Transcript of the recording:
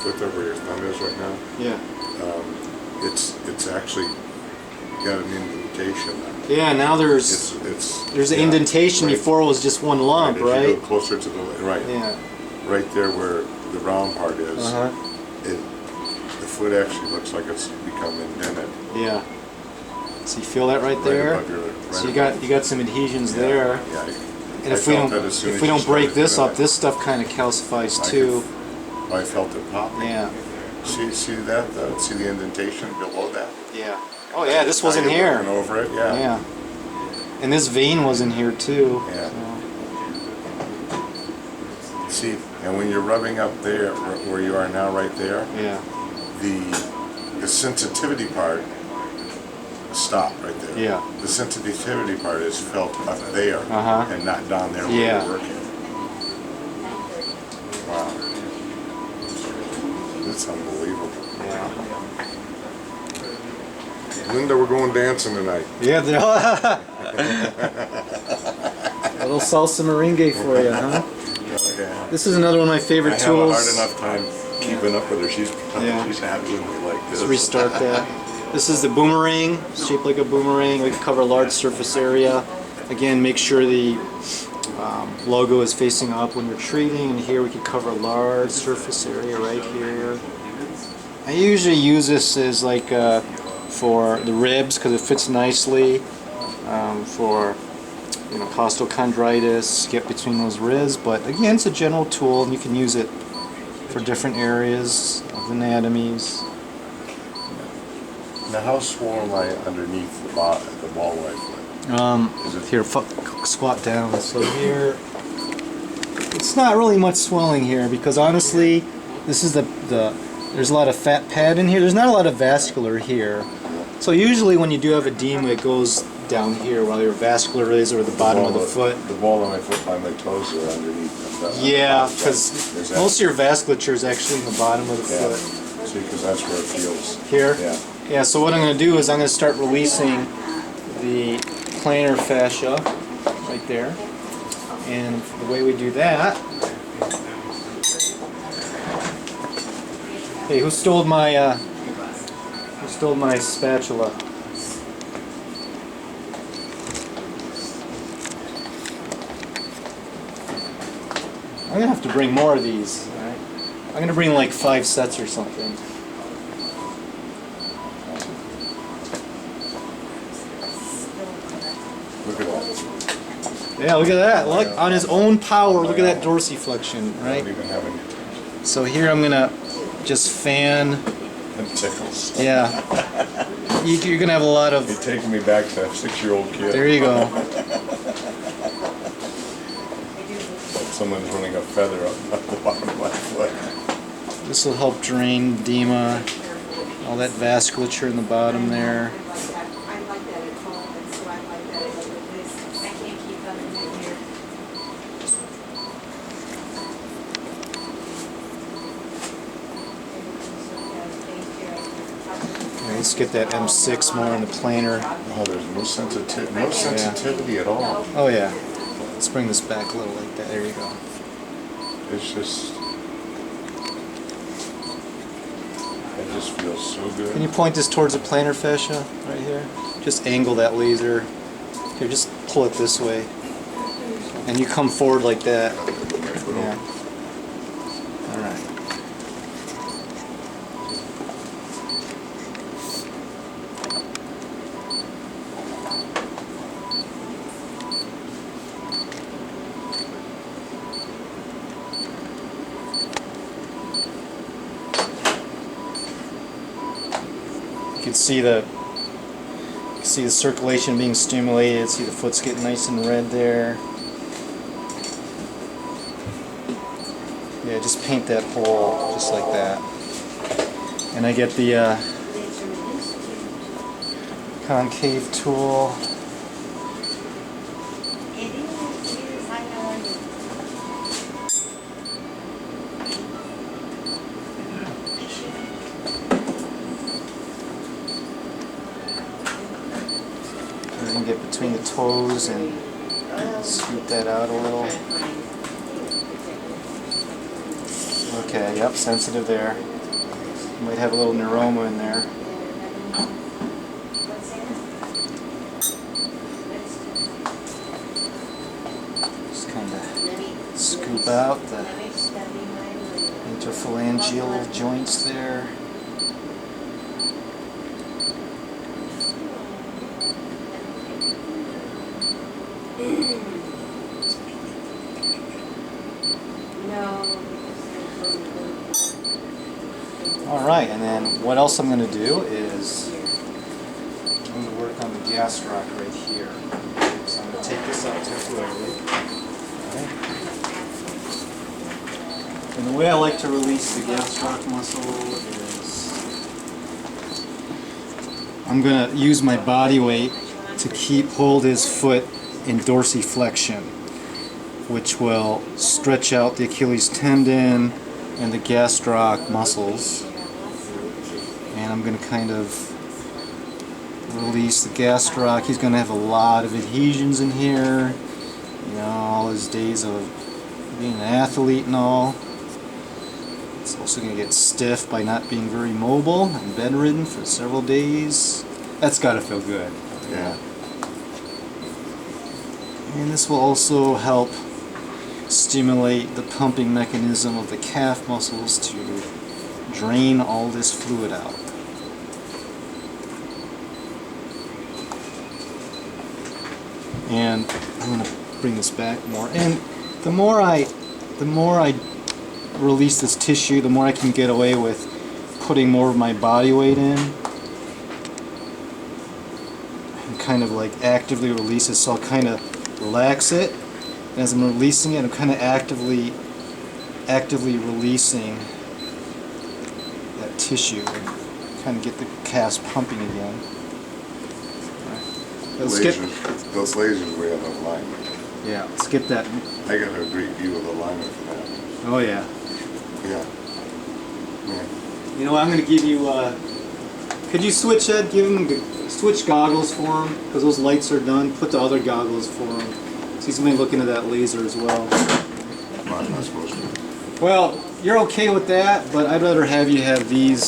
foot there where your thumb is right now. Yeah. It's actually got an indentation. Yeah, now there's an indentation. Right. Before it was just one lump, As right? you go closer to the right. Yeah. Right there where the round part is. The foot actually looks like it's become indented. Yeah. So you feel that right there? So you got some adhesions there. Yeah. And if we don't break this up, this stuff kind of calcifies too. I felt it pop. Yeah. See that? See the indentation below that? Yeah. Oh yeah, this wasn't here. Over it, yeah. Yeah. And this vein was in here too. Yeah. So. See, and when you're rubbing up there, where you are now, right there. Yeah. The sensitivity part stopped right there. Yeah. The sensitivity part is felt up there and not down there where you're working. Wow. That's unbelievable. Yeah. Linda, we're going dancing tonight. Yeah. A little salsa merengue for you, huh? Okay. This is another one of my favorite tools. I have a hard enough time keeping up with her. She's happy with me like this. Let's restart that. This is the boomerang, shaped like a boomerang. We can cover a large surface area. Again, make sure the logo is facing up when you're treating. And here we can cover a large surface area right here. I usually use this as like for the ribs because it fits nicely. For costochondritis, get between those ribs. But again, it's a general tool, and you can use it for different areas of anatomies. Now, how swollen am I underneath the ball rifle? Here, squat down. So here, it's not really much swelling here because honestly, this is there's a lot of fat pad in here. There's not a lot of vascular here. So usually when you do have edema, it goes down here while your vascular is or the bottom of the foot. The ball of my foot by my toes are underneath. Yeah, because most of your vasculature is actually in the bottom of the foot. See, because that's where it feels. Here? Yeah. Yeah, so what I'm going to do is I'm going to start releasing the plantar fascia right there. And the way we do that... Hey, who stole my spatula? I'm going to have to bring more of these. All right? I'm going to bring like 5 sets or something. Look at that. Yeah, look at that. Look, on his own power, look at that dorsiflexion, right? I don't even have any. So here I'm going to just fan. It tickles. Yeah. You're going to have a lot of... You're taking me back to that 6-year-old kid. There you go. Someone's running a feather up the bottom of my foot. This will help drain edema, all that vasculature in the bottom there. Let's get that M6 more in the plantar. Oh, there's no sensitivity at all. Oh yeah. Let's bring this back a little like that. There you go. It's just... It just feels so good. Can you point this towards the plantar fascia right here? Just angle that laser. Here, just pull it this way. And you come forward like that. Yeah. Alright. You can see the circulation being stimulated. See the foot's getting nice and red there. Yeah, just paint that hole just like that. And I get the concave tool. You can get between the toes and scoot that out a little. Okay, yep, sensitive there. You might have a little neuroma in there. Just kind of scoop out the interphalangeal joints there. Alright, and then what else I'm going to do is I'm going to work on the gastroc right here. So I'm going to take this out temporarily. Okay. And the way I like to release the gastroc muscle is I'm going to use my body weight to hold his foot in dorsiflexion, which will stretch out the Achilles tendon and the gastroc muscles. And I'm going to kind of release the gastroc. He's going to have a lot of adhesions in here, you know, all his days of being an athlete and all. It's also going to get stiff by not being very mobile and bedridden for several days. That's got to feel good. Yeah. And this will also help stimulate the pumping mechanism of the calf muscles to drain all this fluid out. And I'm going to bring this back more. And the more I release this tissue, the more I can get away with putting more of my body weight in and kind of like actively release it. So I'll kind of relax it. And as I'm releasing it, I'm kind of actively releasing that tissue and kind of get the calves pumping again. Those lasers way out of alignment. Yeah, skip that. I got a great view of the alignment for that. Oh yeah. Yeah. Yeah. You know what, I'm going to give you, could you switch that, switch goggles for him, because those lights are done, put the other goggles for him. So he's going to be looking at that laser as well. I'm not supposed to. Well, you're okay with that, but I'd rather have you have these